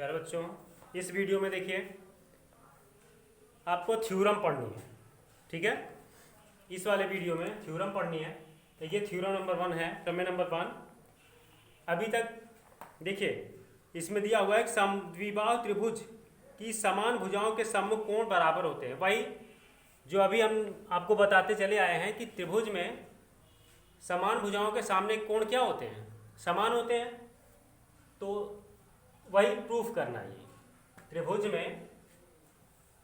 प्यारे बच्चों, इस वीडियो में देखिए आपको थ्योरम पढ़नी है। ठीक है, इस वाले वीडियो में थ्योरम पढ़नी है। तो ये थ्योरम नंबर 1 है, प्रमेय नंबर 1। अभी तक देखिए इसमें दिया हुआ है कि समद्विबाहु त्रिभुज की समान भुजाओं के सम्मुख कोण बराबर होते हैं। वही जो अभी हम आपको बताते चले आए हैं कि त्रिभुज में समान भुजाओं के सामने कोण क्या होते हैं, समान होते हैं। तो वही प्रूफ करना है। त्रिभुज में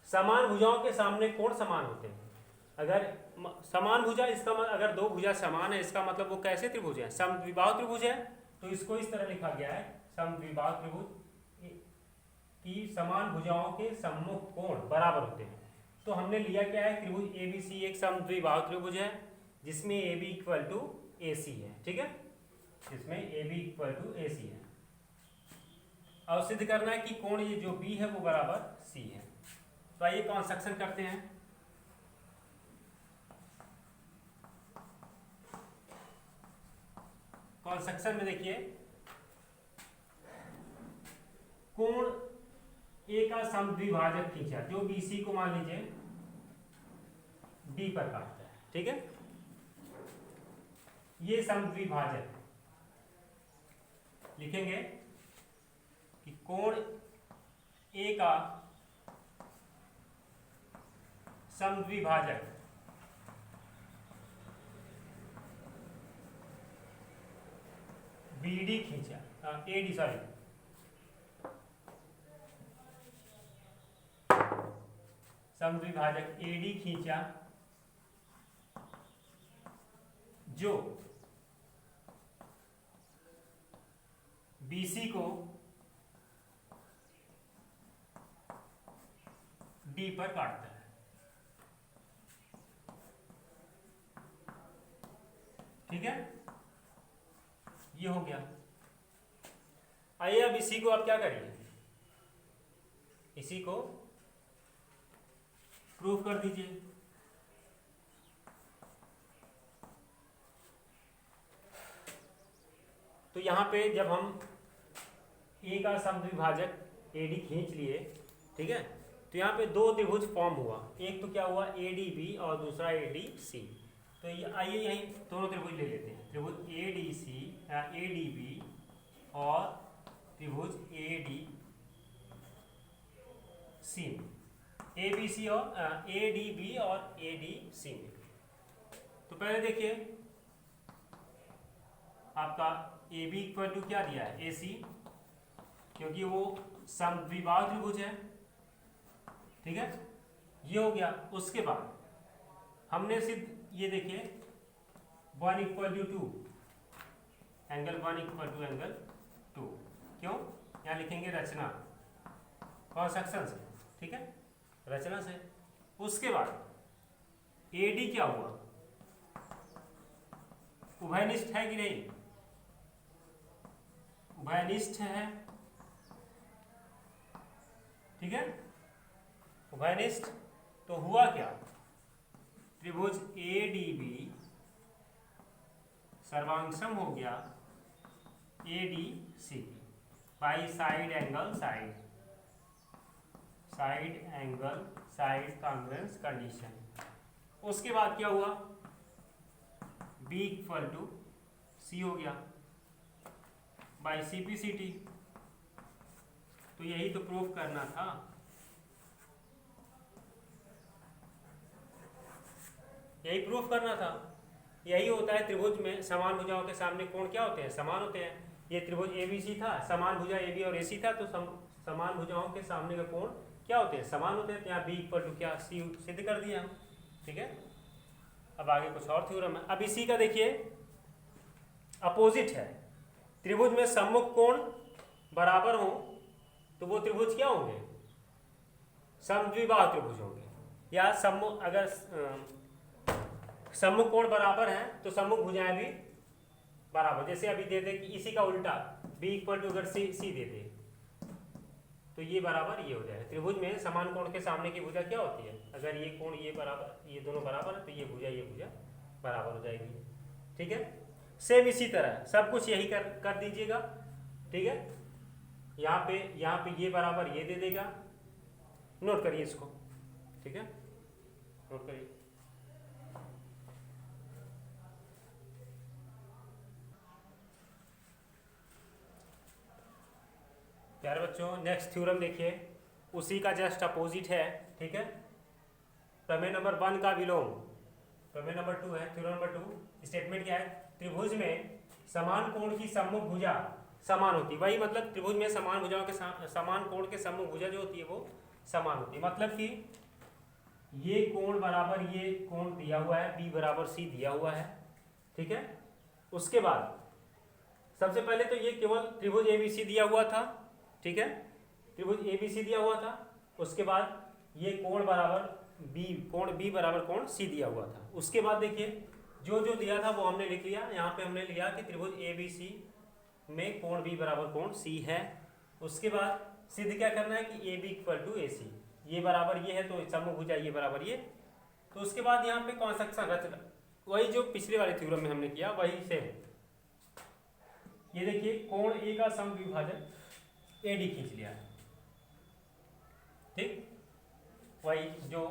समान भुजाओं के सामने कोण समान होते हैं। अगर समान भुजा, इसका अगर दो भुजा समान है इसका मतलब वो कैसे त्रिभुज है, समद्विबाहु त्रिभुज है। तो इसको इस तरह लिखा गया है, समद्विबाहु त्रिभुज की समान भुजाओं के सम्मुख कोण बराबर होते हैं। तो हमने लिया क्या है, त्रिभुज एबीसी एक समद्विबाहु त्रिभुज है जिसमें AB इक्वल टू AC है। ठीक है, जिसमें AB इक्वल टू AC है। और सिद्ध करना है कि कोण ये जो B है वो बराबर C है। तो आइए कंस्ट्रक्शन करते हैं। कंस्ट्रक्शन में देखिए कोण A का समद्विभाजक खींचा जो BC को मान लीजिए D पर काटता है। ठीक है, ये समद्विभाजक लिखेंगे कि कोण A का समद्विभाजक BD खींचा, AD सॉरी समद्विभाजक AD खींचा जो BC को D पर काटता है। ठीक है, ये हो गया। आइए अब इसी को आप क्या करिए, इसी को प्रूफ कर दीजिए। तो यहां पे जब हम A का समद्विभाजक AD खींच लिए, ठीक है, तो यहाँ पे दो त्रिभुज फॉर्म हुआ। एक तो क्या हुआ ADB और दूसरा ADC। तो ये आइए यहीं दोनों त्रिभुज ले लेते हैं, त्रिभुज ADC ADB और त्रिभुज ADC ABC और ADB और ADC में। तो पहले देखिए आपका AB इक्वल टू क्या दिया है AC, क्योंकि वो समद्विबाहु त्रिभुज है। ठीक है, ये हो गया। उसके बाद हमने सिर्फ ये देखिए 1 equal to 2, angle 1 equal to angle 2। क्यों, यहाँ लिखेंगे रचना कंस्ट्रक्शन से। ठीक है, रचना से। उसके बाद AD क्या हुआ, उभयनिष्ठ है कि नहीं, उभयनिष्ठ है। ठीक है, उभयनिष्ठ। तो हुआ क्या, त्रिभुज ADB सर्वांगसम हो गया ADC by side angle side, side angle side congruence condition. उसके बाद क्या हुआ, B इक्वल टू C हो गया बाई CPCT। तो यही तो प्रूफ करना था। यही प्रूफ करना था। यही होता है त्रिभुज में समान भुजाओं के सामने कोण क्या होते हैं, समान होते हैं। ये त्रिभुज ABC था, समान भुजा AB और AC था, तो समान भुजाओं के सामने का कोण क्या होते हैं, समान होते हैं। तो यहाँ B इक्वल टू क्या C सिद्ध कर दिया हम। ठीक है, अब आगे कुछ और थ्योरम है। अब इसी का देखिए अपोजिट है, त्रिभुज में सम्मुख कोण बराबर हो तो वो त्रिभुज क्या होंगे, समद्विबाहु त्रिभुज होंगे। या सम्मुख, अगर सम्मुख कोण बराबर है तो सम्मुख भुजाएं भी बराबर। जैसे अभी दे दे कि इसी का उल्टा B इक्वल टू अगर C दे दे तो ये बराबर ये हो जाएगा। त्रिभुज में समान कोण के सामने की भुजा क्या होती है, अगर ये कोण ये बराबर, ये दोनों बराबर है तो ये भुजा बराबर हो जाएगी। ठीक है, सेम इसी तरह सब कुछ यही कर दीजिएगा। ठीक है, यहाँ पे ये बराबर ये दे देगा। नोट करिए इसको, ठीक है, नोट करिए। प्यारे बच्चों, नेक्स्ट थ्योरम देखिए, उसी का जस्ट अपोजिट है, ठीक है। प्रमेय नंबर 1 का विलोम प्रमेय नंबर 2 है। थ्योरम नंबर 2 स्टेटमेंट क्या है? त्रिभुज में समान कोण की सम्मुख भुजा समान होती है। वही मतलब त्रिभुज में समान भुजाओं के समान कोण के सम्मुख भुजा जो होती है वो समान होती है। मतलब कि ये कोण बराबर ये कोण दिया हुआ है, बी बराबर सी दिया हुआ है, ठीक है। उसके बाद सबसे पहले तो ये केवल त्रिभुज एबीसी दिया हुआ था, ठीक है, त्रिभुज एबीसी दिया हुआ था। उसके बाद ये कोण बराबर बी, कोण बी बराबर कोण सी दिया हुआ था। उसके बाद देखिए जो जो दिया था वो हमने लिख लिया। यहाँ पे हमने लिया कि त्रिभुज एबीसी में कोण बी बराबर कोण सी है। उसके बाद सिद्ध क्या करना है कि ए बी इक्वल टू ए सी, ये बराबर ये है तो सम्मुख भुजा ये बराबर ये। तो उसके बाद यहाँ पे कॉन्सेक्शन रचना, वही जो पिछले वाले थ्योरम में हमने किया वही सेम। ये देखिए कोण ए का समविभाजक ए डी खींच लिया, ठीक, वही जो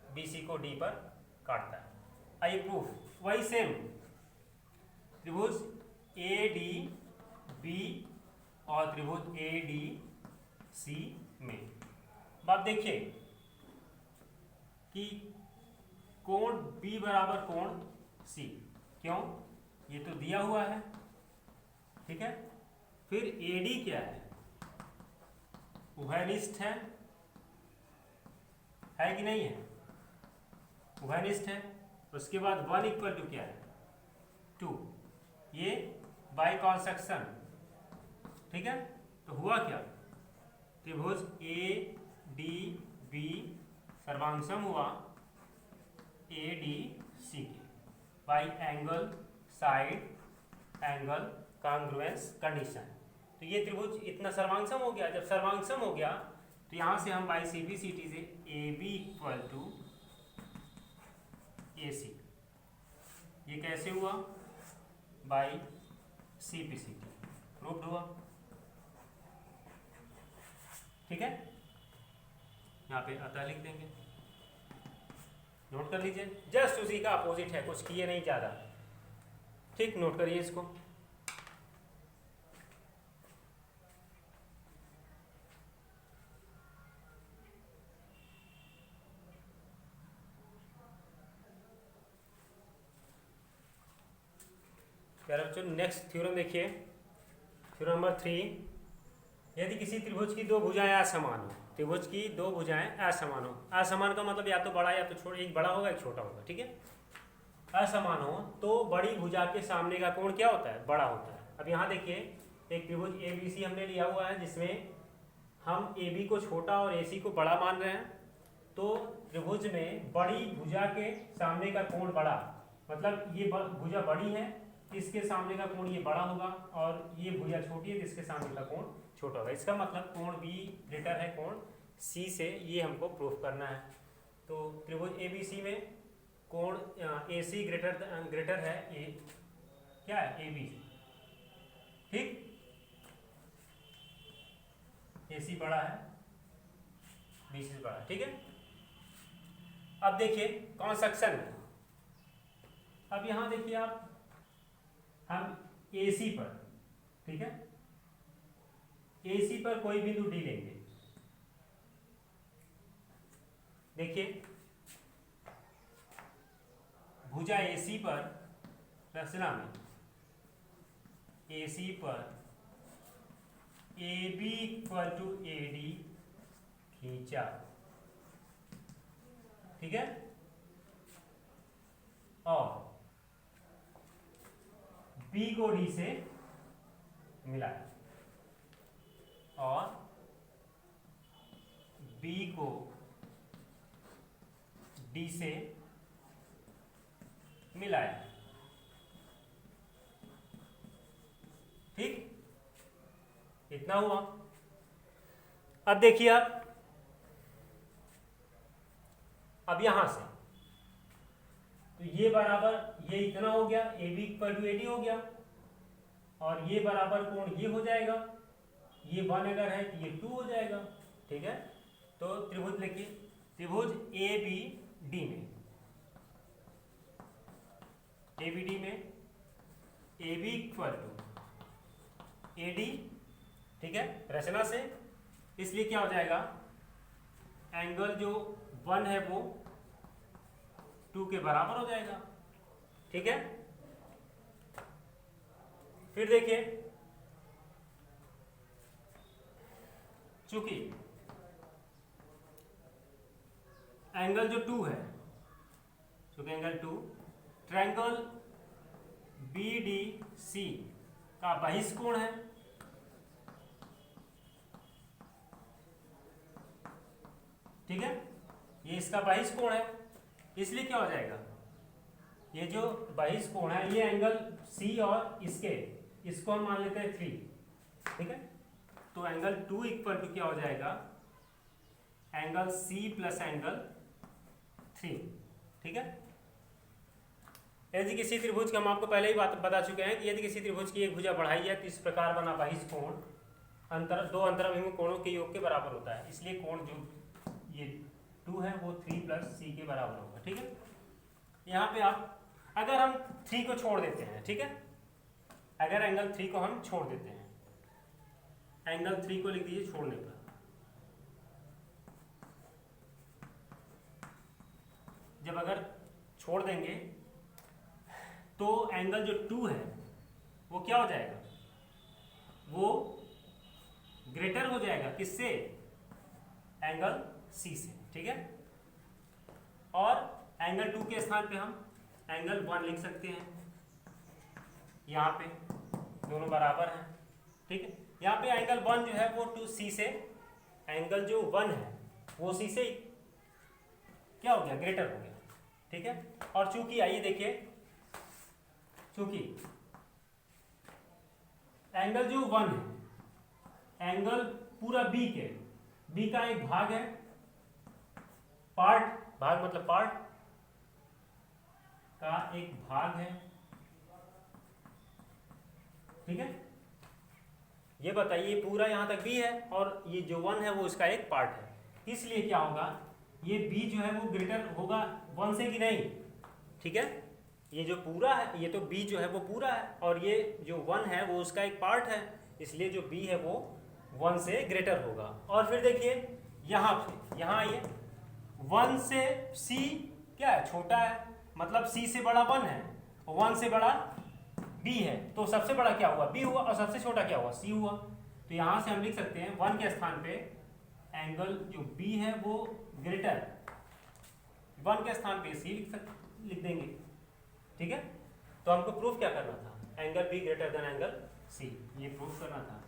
बी सी को डी पर काटता है। आई प्रूफ वही सेम त्रिभुज ए डी बी और त्रिभुज ए डी सी में। अब देखिए कि कोण बी बराबर कोण सी, क्यों? ये तो दिया हुआ है, ठीक है। फिर ए डी क्या है? उभयनिष्ठ है कि नहीं है? उभयनिष्ठ है। उसके बाद 1 इक्वल टू क्या है? 2, ये बाई कॉन्सेक्शन, ठीक है। तो हुआ क्या? त्रिभुज ए डी बी सर्वांगसम हुआ ए डी सी के by angle side angle congruence condition. तो ये त्रिभुज इतना सर्वांगसम हो गया। जब सर्वांगसम हो गया तो यहाँ से हम बाई सीपीसीटी से ए बी इक्वल टू ए सी, ये कैसे हुआ? बाई सीपीसीटी प्रूव्ड हुआ, ठीक है। यहाँ पे अतः लिख देंगे, नोट कर लीजिए, जस्ट उसी का अपोजिट है, कुछ किए नहीं ज़्यादा, ठीक। नोट करिए इसको। प्यारे बच्चों, नेक्स्ट थ्योरम देखिए, थ्योरम नंबर 3। यदि किसी त्रिभुज की दो भुजाएं असमान हो, त्रिभुज की दो भुजाएं असमान हो, असमान का मतलब या तो बड़ा या तो छोटा, एक बड़ा होगा एक छोटा होगा, ठीक है। असमान हो तो बड़ी भुजा के सामने का कोण क्या होता है? बड़ा होता है। अब यहाँ देखिए एक त्रिभुज ए बी सी हमने लिया हुआ है जिसमें हम ए बी को छोटा और ए सी को बड़ा मान रहे हैं। तो त्रिभुज में बड़ी भुजा के सामने का कोण बड़ा, मतलब ये भुजा बड़ी है, इसके सामने का कोण ये बड़ा होगा, और ये भुजा छोटी है, इसके सामने का कोण छोटा होगा। इसका मतलब कोण बी ग्रेटर है कोण सी से, ये हमको प्रूफ करना है। तो त्रिभुज ए बी सी में कोण ए सी ग्रेटर है ए क्या है? ए बी, ठीक। ए सी बड़ा है, बी सी बड़ा है, ठीक है। अब देखिए कॉन्सेक्शन। अब यहाँ देखिए आप, हम AC पर, ठीक है, AC पर कोई बिंदु D लेंगे। देखिए भुजा AC पर रचना में AC पर AB इक्वल टू AD खींचा, ठीक है, और B को D से मिलाया, और B को D से मिलाया, ठीक। इतना हुआ। अब देखिए आप, अब यहां से तो ये बराबर ये इतना हो गया, A B equal to A D हो गया, और ये बराबर कोण ये हो जाएगा, ये 1 अगर है तो ये 2 हो जाएगा, ठीक है। तो त्रिभुज लिखिए, त्रिभुज ए बी डी में, ए बी डी में A B equal to A D, ठीक है, रचना से, इसलिए क्या हो जाएगा, एंगल जो 1 है वो 2 के बराबर हो जाएगा, ठीक है। फिर देखिए, चूंकि एंगल जो 2 है, चूंकि angle 2 triangle B D C का बहिष्कोण है, ठीक है, ये इसका बहिष्कोण है, इसलिए क्या हो जाएगा, ये जो बहिष्कोण है ये एंगल सी और इसको हम मान लेते हैं 3, ठीक है। तो एंगल 2 इक्वल टू क्या हो जाएगा, एंगल सी प्लस एंगल 3, ठीक है। यदि किसी त्रिभुज की, हम आपको पहले ही बात बता चुके हैं कि यदि किसी त्रिभुज की एक भुजा बढ़ाई है तो इस प्रकार बना बहिष्कोण दो अंतराभिमुखी कोणों के योग के बराबर होता है, इसलिए कोण जो ये 2 है वो 3 प्लस सी के बराबर होगा, ठीक है। यहाँ पे आप अगर हम 3 को छोड़ देते हैं, ठीक है, अगर एंगल 3 को हम छोड़ देते हैं, एंगल 3 को लिख दीजिए छोड़ने पर, जब अगर छोड़ देंगे तो एंगल जो 2 है वो क्या हो जाएगा, वो ग्रेटर हो जाएगा किससे, एंगल सी से, ठीक है। और एंगल 2 के स्थान पे हम एंगल 1 लिख सकते हैं, यहाँ पे दोनों बराबर हैं, ठीक है। यहाँ पे एंगल 1 जो है वो 2 सी से, एंगल जो 1 है वो सी से क्या हो गया, ग्रेटर हो गया, ठीक है। और चूंकि आइए देखिए, चूंकि एंगल जो 1 है, एंगल पूरा बी का एक भाग है, भाग मतलब पार्ट का एक भाग है, ठीक है। ये बताइए पूरा यहां तक बी है और ये जो 1 है वो इसका एक पार्ट है, इसलिए क्या होगा, ये बी जो है वो ग्रेटर होगा 1 से कि नहीं, ठीक है। ये जो पूरा है, ये तो बी जो है वो पूरा है और ये जो 1 है वो उसका एक पार्ट है, इसलिए जो बी है वो 1 से ग्रेटर होगा। और फिर देखिए यहाँ आइए, 1 से सी क्या है, छोटा है, मतलब सी से बड़ा 1 है, 1 से बड़ा बी है, तो सबसे बड़ा क्या हुआ, बी हुआ, और सबसे छोटा क्या हुआ, सी हुआ। तो यहाँ से हम लिख सकते हैं 1 के स्थान पे एंगल जो बी है वो ग्रेटर, 1 के स्थान पे सी लिख देंगे, ठीक है। तो हमको प्रूफ क्या करना था, angle B greater than angle C, ये प्रूफ करना था।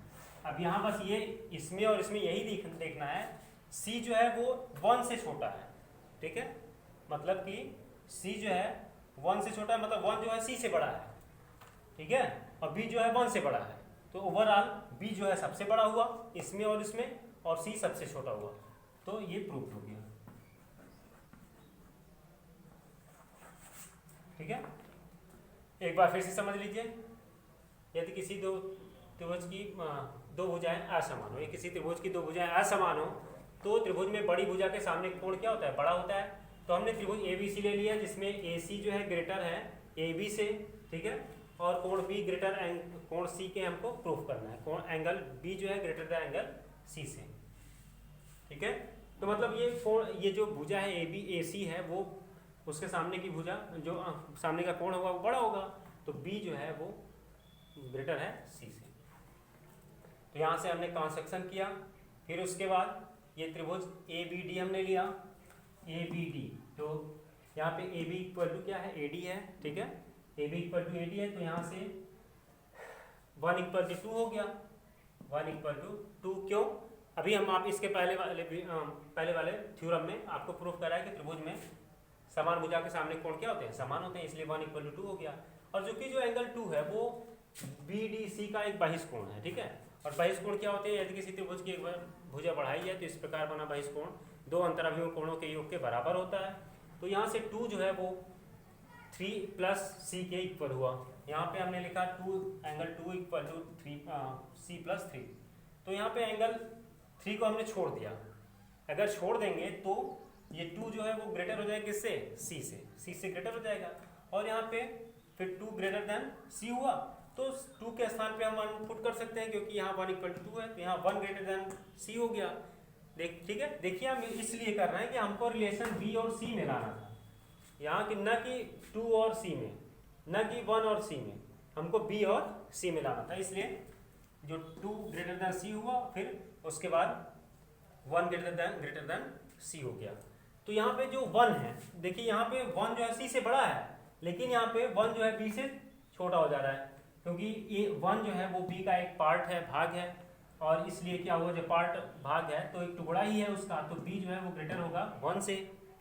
अब यहाँ बस ये इसमें और इसमें यही देखना है, सी जो है वो 1 से छोटा है, ठीक है, मतलब कि सी जो है 1 से छोटा है, मतलब 1 जो है सी से बड़ा है, ठीक है, और बी जो है 1 से बड़ा है, तो ओवरऑल बी जो है सबसे बड़ा हुआ इसमें और इसमें, और सी सबसे छोटा हुआ, तो ये प्रूफ हो गया, ठीक है। एक बार फिर से समझ लीजिए, यदि किसी दो त्रिभुज की दो भुजाएं असमान हो, किसी त्रिभुज की दो भुजाएं असमान हो तो त्रिभुज में बड़ी भुजा के सामने कोण क्या होता है, बड़ा होता है। तो हमने त्रिभुज ए बी सी ले लिया जिसमें ए सी जो है ग्रेटर है ए बी से, ठीक है, और कोण बी ग्रेटर कोण सी के हमको प्रूफ करना है, कोण एंगल बी जो है ग्रेटर देन एंगल सी से, ठीक है। तो मतलब ये कोण, ये जो भुजा है ए बी ए सी है वो उसके सामने की भुजा जो सामने का कोण होगा वो बड़ा होगा, तो बी जो है वो ग्रेटर है सी से। तो यहाँ से हमने कंस्ट्रक्शन किया, फिर उसके बाद ये त्रिभुज ए बी डी हमने लिया, ए बी डी, तो यहाँ पे ए बी इक्वल टू क्या है, ए डी है, ठीक है, A B equal to A D है, तो यहाँ से 1 इक्वल टू 2 हो गया, 1 इक्वल टू 2, क्यों, अभी हम आप इसके पहले वाले थ्योरम में आपको प्रूफ करा है कि त्रिभुज में समान भुजा के सामने कोण क्या होते हैं, समान होते हैं, इसलिए 1 इक्वल टू 2 हो गया। और जो एंगल 2 है वो बी डी सी का एक बहिष्कोण है, ठीक है। और बहिष्कोण क्या होते हैं, यदि किसी त्रिभुज की एक भुजा बढ़ाई है तो इस प्रकार बना बहिष्कोण दो अंतराभिमुख कोणों के योग के बराबर होता है। तो यहाँ से 2 जो है वो 3 प्लस सी के इक्वल हुआ, यहाँ पे हमने लिखा 2 angle 2 equal to 3 C plus 3, तो यहाँ पे एंगल 3 को हमने छोड़ दिया। अगर छोड़ देंगे तो ये 2 जो है वो ग्रेटर हो जाएगा किससे, C से ग्रेटर हो जाएगा। और यहाँ पे फिर 2 ग्रेटर देन C हुआ, तो 2 के स्थान पे हम 1 पुट कर सकते हैं, क्योंकि यहाँ 1 = 2 है, तो यहाँ 1 ग्रेटर देन C हो गया। ठीक है, देखिए हम इसलिए कर रहे हैं कि हमको रिलेशन B और C में लाना था, यहाँ की न कि 2 और C में, न कि 1 और C में, हमको B और C में लाना था। इसलिए जो 2 ग्रेटर देन C हुआ, फिर उसके बाद 1 ग्रेटर देन C हो गया। तो यहाँ पे जो 1 है, देखिए यहाँ पे 1 जो है C से बड़ा है, लेकिन यहाँ पे 1 जो है B से छोटा हो जा रहा है, क्योंकि ये 1 जो है वो B का एक पार्ट है, भाग है, और इसलिए क्या हुआ, जब पार्ट भाग है तो एक टुकड़ा ही है उसका, तो B जो है वो ग्रेटर होगा 1 से।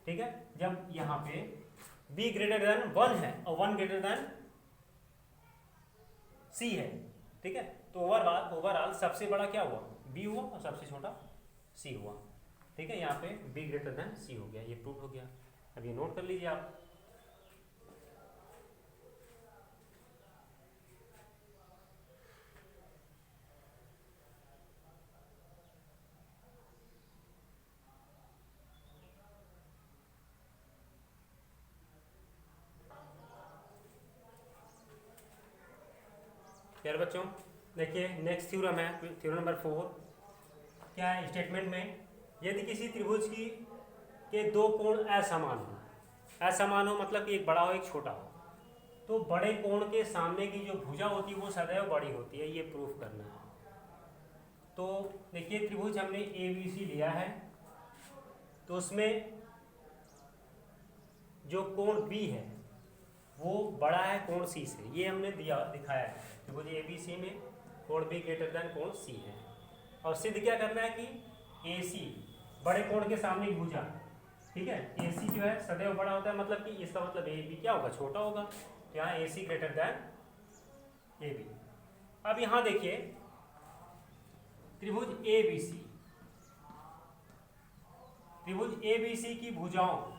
ठीक है, जब यहाँ पे B ग्रेटर देन 1 है और 1 ग्रेटर देन C है, ठीक है, तो ओवरऑल सबसे बड़ा क्या हुआ, B हुआ, और सबसे छोटा C हुआ। ठीक है, यहाँ पे B ग्रेटर देन C हो गया, ये प्रूव हो गया। अब ये नोट कर लीजिए आप। यार बच्चों देखिए, नेक्स्ट थ्योरम है, थ्योरम नंबर 4। क्या है स्टेटमेंट में, यदि किसी त्रिभुज की के 2 कोण असमान हो, असमान हो मतलब कि एक बड़ा हो एक छोटा हो, तो बड़े कोण के सामने की जो भुजा होती है वो सदैव बड़ी होती है, ये प्रूफ करना है। तो देखिए त्रिभुज हमने ABC लिया है, तो उसमें जो कोण B है वो बड़ा है कोण C से, ये हमने दिखाया है। त्रिभुज ABC में कोण B ग्रेटर देन कोण C है, और सिद्ध क्या करना है कि AC बड़े कोण के सामने की भुजा, ठीक है, AC जो है सदैव बड़ा होता है, मतलब कि इसका मतलब AB क्या होगा, छोटा होगा, तो यहाँ AC ग्रेटर देन AB। अब यहाँ देखिए त्रिभुज ABC की भुजाओं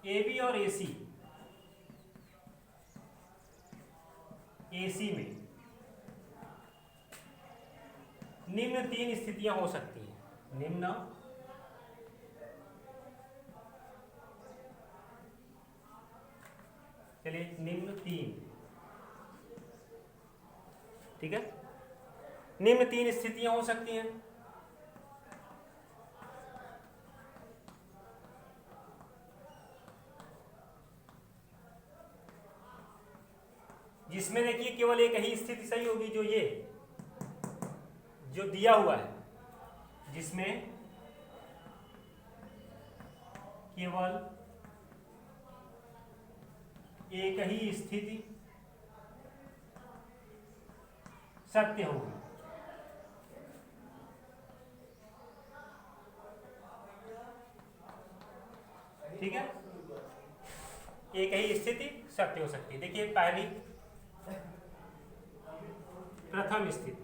AB और AC में निम्न 3 स्थितियां हो सकती हैं। निम्न 3, ठीक है, निम्न 3 स्थितियां हो सकती हैं। जिसमें देखिए केवल एक ही स्थिति सही होगी, जो दिया हुआ है, जिसमें केवल एक ही स्थिति सत्य होगी। ठीक है, एक ही स्थिति सत्य हो सकती है। देखिए पहली, प्रथम स्थिति,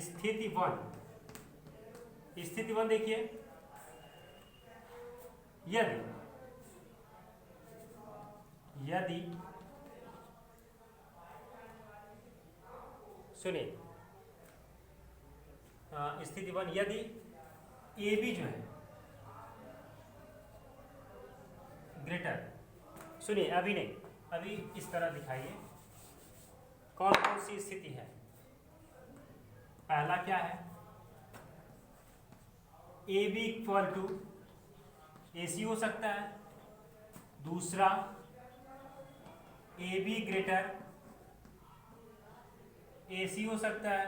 स्थिति 1 देखिए, यदि सुनिए, स्थिति 1 यदि AB जो है ग्रेटर, सुनिए अभी नहीं, अभी इस तरह दिखाइए कौन कौन सी स्थिति है। पहला क्या है, AB = AC हो सकता है। दूसरा AB ग्रेटर AC हो सकता है,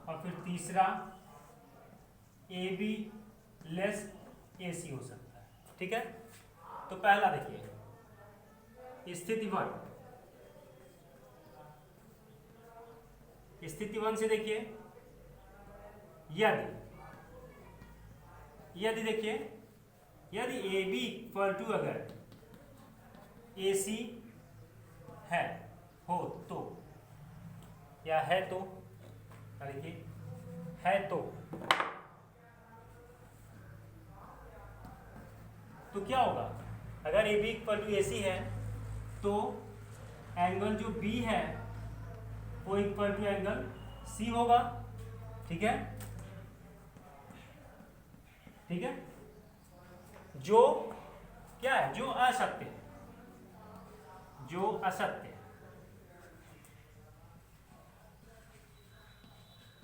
और फिर तीसरा AB लेस AC हो सकता है। ठीक है, तो पहला देखिए स्थिति 1 से देखिए, यदि देखिए, यदि AB = अगर AC है हो तो, या है तो, देखिए है तो क्या होगा, अगर ए बी इक्वल टू ए सी है तो एंगल जो बी है वो इक्वल टू एंगल सी होगा। ठीक है, ठीक है, जो क्या है, जो असत्य है, जो असत्य है,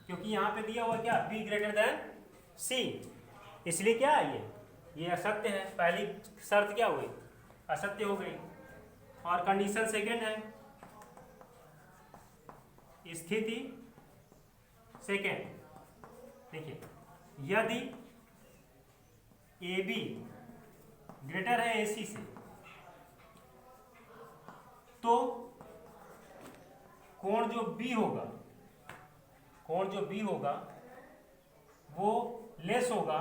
क्योंकि यहां पे दिया हुआ क्या, बी ग्रेटर देन सी, इसलिए क्या है ये असत्य है। पहली शर्त क्या हुई, असत्य हो गई। और कंडीशन सेकंड है, स्थिति सेकंड, देखिए यदि ए बी ग्रेटर है ए सी से तो कोण जो बी होगा, कोण जो बी होगा वो लेस होगा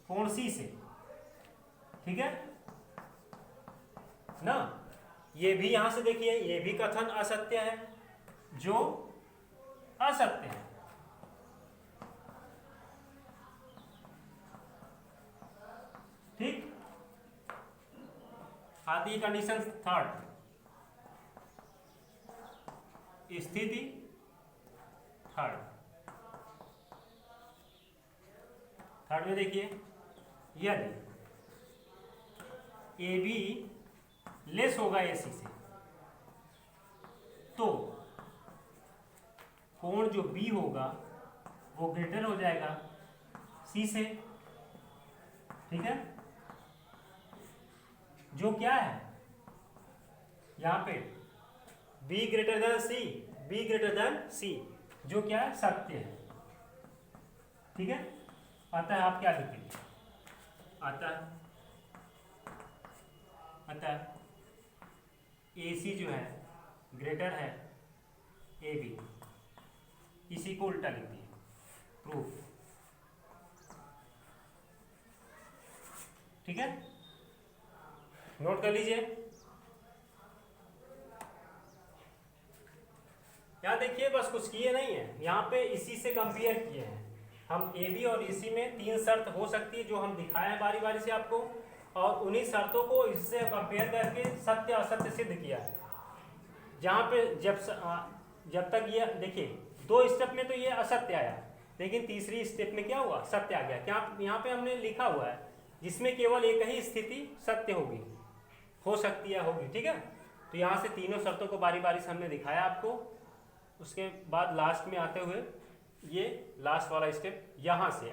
कोण सी से। ठीक है ना, ये भी यहां से देखिए, ये भी कथन असत्य है, जो असत्य है। ठीक, आती है कंडीशन थर्ड, स्थिति थर्ड। थर्ड में देखिए, यदि ए बी लेस होगा ए सी से तो कोण जो बी होगा वो ग्रेटर हो जाएगा सी से। ठीक है, जो क्या है यहां पे B greater than C, B greater than C, जो क्या है, सत्य है। ठीक है, अतः आप क्या लिखेंगे, अतः ए सी जो है ग्रेटर है ए बी, इसी को उल्टा लिख दिए, प्रूफ। ठीक है, नोट कर लीजिए। यहां देखिए, बस कुछ किए नहीं है, यहां पे इसी से कंपेयर किए हैं हम। ए बी और इसी में 3 शर्त हो सकती है जो हम दिखाए हैं बारी बारी से आपको, और उन्हीं शर्तों को इससे कंपेयर करके सत्य असत्य सिद्ध किया है। जहां पे जब तक ये देखिए 2 स्टेप में तो ये असत्य आया, लेकिन तीसरी स्टेप में क्या हुआ, सत्य आ गया। क्या यहाँ पे हमने लिखा हुआ है जिसमें केवल एक ही स्थिति सत्य होगी, हो सकती है, होगी। ठीक है, तो यहाँ से तीनों शर्तों को बारी बारी से हमने दिखाया आपको। उसके बाद लास्ट में आते हुए ये लास्ट वाला स्टेप, यहाँ से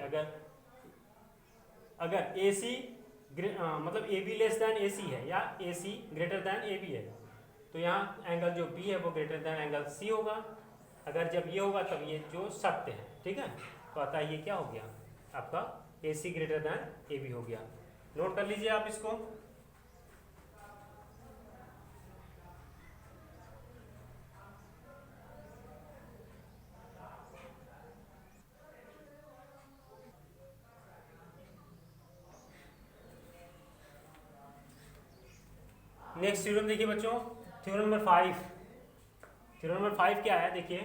अगर ए सी मतलब ए बी लेस दैन ए सी है या ए सी ग्रेटर दैन ए बी है तो यहाँ एंगल जो बी है वो ग्रेटर दैन एंगल सी होगा। अगर जब ये होगा तब ये जो सत्य है। ठीक है, तो अतः ये क्या हो गया आपका, ए सी ग्रेटर दैन ए बी हो गया। नोट कर लीजिए आप इसको। नेक्स्ट थ्योरम देखिए बच्चों, थ्योरम नंबर 5। थ्योरम नंबर 5 क्या है, देखिए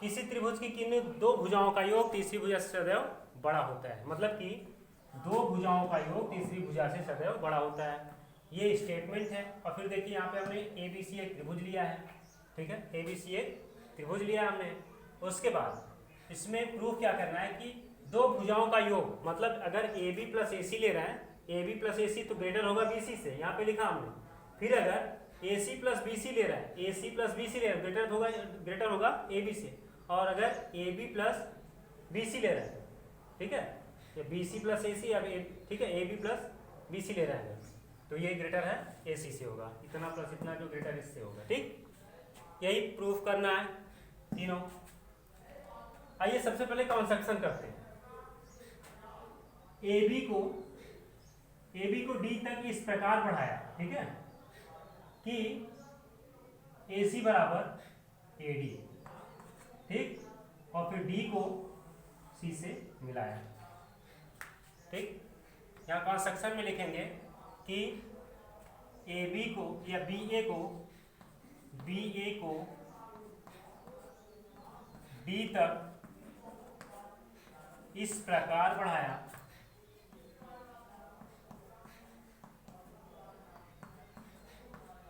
किसी त्रिभुज की किन्हीं 2 भुजाओं का योग तीसरी भुजा से सदैव बड़ा होता है। मतलब कि 2 भुजाओं का योग तीसरी भुजा से सदैव बड़ा होता है, ये स्टेटमेंट है। और फिर देखिए यहाँ पे हमने ए बी सी एक त्रिभुज लिया है। ठीक है, ए बी सी एक त्रिभुज लिया हमने। उसके बाद इसमें प्रूफ क्या करना है कि 2 भुजाओं का योग, मतलब अगर ए बी प्लस ए सी ले रहे हैं, ए बी प्लस ए सी तो ग्रेटर होगा बी सी से, यहाँ पे लिखा हमने। फिर अगर ए सी प्लस बी सी ले रहा है, ए सी प्लस बी सी ले रहा है, ग्रेटर होगा ए बी से। और अगर A B plus B C ले रहा है, ठीक है, या बी सी प्लस ए सी, ठीक है, A B plus B C ले रहा है तो ये ग्रेटर है ए सी से होगा, इतना प्लस इतना जो ग्रेटर इससे होगा। ठीक, यही प्रूफ करना है तीनों। आइए सबसे पहले कंस्ट्रक्शन करते हैं। ए बी को डी तक इस प्रकार बढ़ाया, ठीक है, कि ए सी बराबर ए डी। ठीक, और फिर डी को सी से मिलाया। ठीक, यहाँ कंस्ट्रक्शन में लिखेंगे कि ए बी को या बी ए को डी तक इस प्रकार बढ़ाया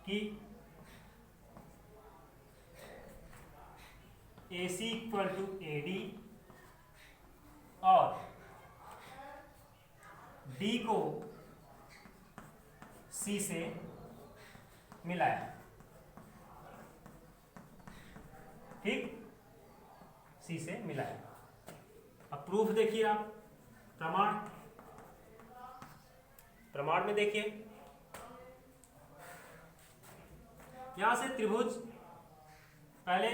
कि AC इक्वल टू AD और D को C से मिलाया। ठीक, C से मिलाया। अब प्रूफ देखिए आप, प्रमाण में देखिए, यहां से त्रिभुज पहले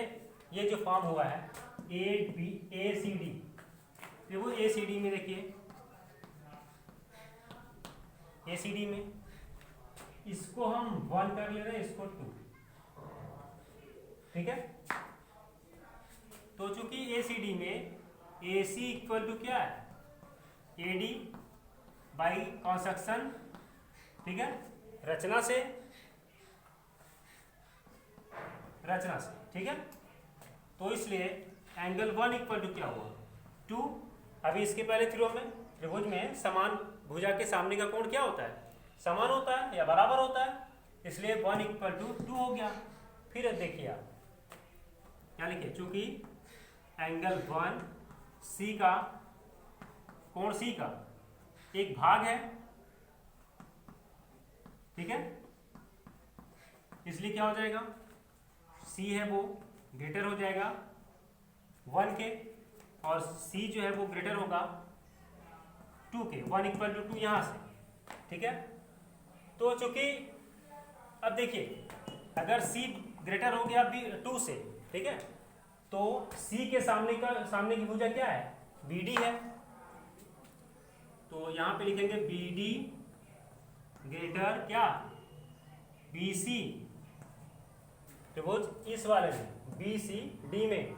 ये जो फॉर्म हुआ है ACD, त्रिभुज ACD में देखिए, ACD में इसको हम 1 कर ले रहे हैं, इसको 2, ठीक है। तो चूंकि ACD में AC इक्वल टू क्या है, AD बाई कॉन्स्ट्रक्शन, ठीक है, रचना से, ठीक है। तो इसलिए एंगल 1 इक्वल टू क्या हुआ, 2। अभी इसके पहले त्रिभुज में समान भुजा के सामने का कोण क्या होता है, समान होता है या बराबर होता है, इसलिए 1 इक्वल टू 2 हो गया। फिर देखिए आप क्या लिखे, चूंकि एंगल 1 C का, कोण C का एक भाग है, ठीक है, इसलिए क्या हो जाएगा, C है वो ग्रेटर हो जाएगा 1 के, और C जो है वो ग्रेटर होगा 2 के, 1 इक्वल टू 2 यहां से, ठीक है। तो चूंकि अब देखिए, अगर C ग्रेटर हो गया 2 से, ठीक है, तो C के सामने की भुजा क्या है, BD है। तो यहां पे लिखेंगे BD ग्रेटर क्या, BC। त्रिभुज इस वाले में BCD में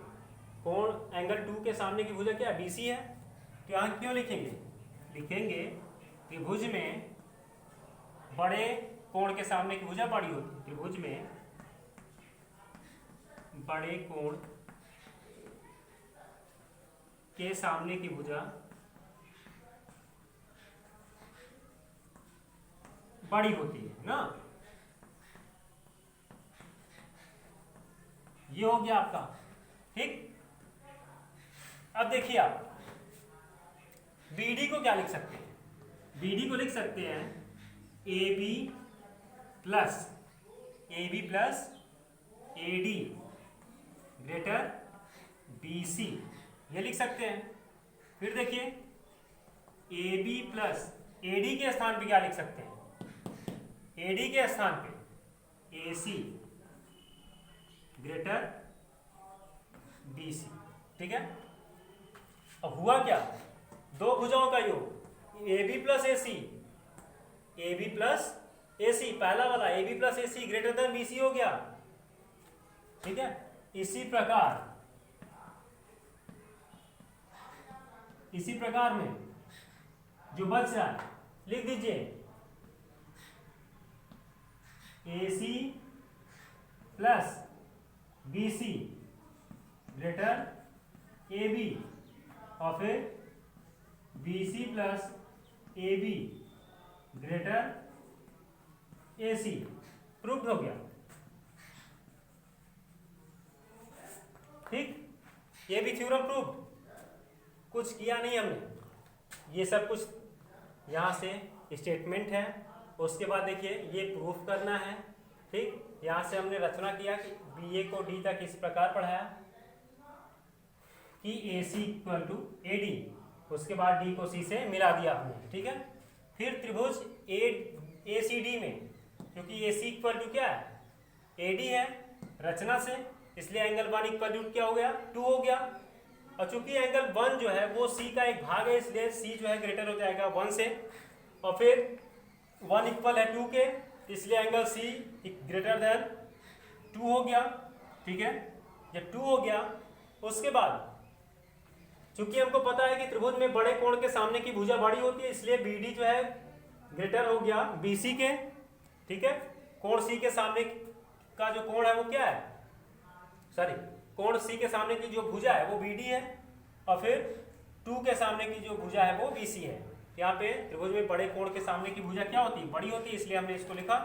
कोण एंगल 2 के सामने की भुजा क्या है, BC है। तो यहां क्यों लिखेंगे त्रिभुज में बड़े कोण के सामने की भुजा बड़ी होती है, त्रिभुज में बड़े कोण के सामने की भुजा बड़ी होती है ना। ये हो गया आपका, ठीक। अब देखिए आप BD को क्या लिख सकते हैं, BD को लिख सकते हैं AB plus AD greater BC, ये लिख सकते हैं। फिर देखिए AB प्लस AD के स्थान पे क्या लिख सकते हैं, AD के स्थान पे AC ग्रेटर BC, ठीक है। अब हुआ क्या, दो भुजाओं का योग AB प्लस AC, पहला वाला AB plus AC greater than BC हो गया, ठीक है। इसी प्रकार में जो बच रहा है लिख दीजिए AC plus BC greater AB, और फिर BC plus AB greater AC। Proof हो गया, ठीक। ये भी थ्योरम प्रूफ, कुछ किया नहीं हमने, ये सब कुछ यहाँ से स्टेटमेंट है। उसके बाद देखिए ये प्रूफ करना है, ठीक। यहाँ से हमने रचना किया कि BA को D तक इस प्रकार पढ़ाया कि AC इक्वल टू AD, उसके बाद D को C से मिला दिया हमने, ठीक है। फिर त्रिभुज ACD में क्योंकि AC इक्वल टू क्या है, AD है रचना से, इसलिए एंगल 1 इक्वल टू क्या हो गया, 2 हो गया। और चूंकि एंगल 1 जो है वो C का एक भाग है, इसलिए C जो है ग्रेटर हो जाएगा 1 से, और फिर 1 इक्वल है 2 के, इसलिए एंगल C ग्रेटर देन 2 हो गया, ठीक है। जब 2 हो गया उसके बाद चूंकि हमको पता है कि त्रिभुज में बड़े कोण के सामने की भुजा बड़ी होती है, इसलिए BD जो है ग्रेटर हो गया BC के, ठीक है। कोण C के सामने का जो कोण है वो क्या है, कोण C के सामने की जो भुजा है वो BD है, और फिर 2 के सामने की जो भुजा है वो BC है। यहाँ पे त्रिभुज में बड़े कोण के सामने की भुजा क्या होती है, बड़ी होती है, इसलिए हमने इसको लिखा।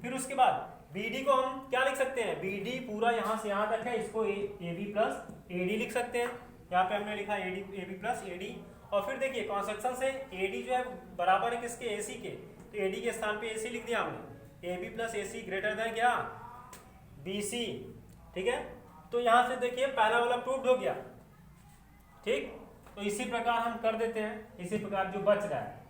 फिर उसके बाद BD को हम क्या लिख सकते हैं, BD पूरा यहाँ से यहाँ तक है, इसको AB प्लस AD लिख सकते हैं। यहाँ पे हमने लिखा AB प्लस AD। और फिर देखिए कंस्ट्रक्शन से AD जो है बराबर है किसके, AC के, तो AD के स्थान पे AC लिख दिया हमने। AB plus AC greater than क्या, BC। ठीक है, तो यहाँ से देखिए पहला वाला प्रूव्ड हो गया। ठीक, तो इसी प्रकार हम कर देते हैं, इसी प्रकार जो बच रहा है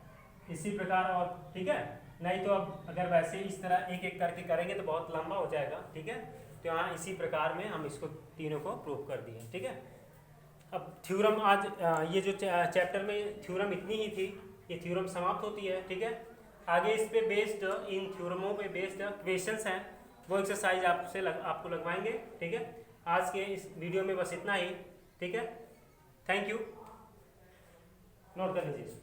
इसी प्रकार। और ठीक है, नहीं तो अब अगर वैसे इस तरह एक एक करके करेंगे तो बहुत लंबा हो जाएगा। ठीक है, तो यहाँ इसी प्रकार में हम इसको तीनों को प्रूव कर दिए। ठीक है, अब थ्योरम आज ये जो चैप्टर में थ्योरम इतनी ही थी, ये थ्योरम समाप्त होती है। ठीक है, आगे इस पे बेस्ड, इन थ्योरमों पे बेस्ड क्वेश्चंस हैं, वो एक्सरसाइज आपको लगवाएंगे। ठीक है, आज के इस वीडियो में बस इतना ही। ठीक है, थैंक यू, नोट कर लीजिए।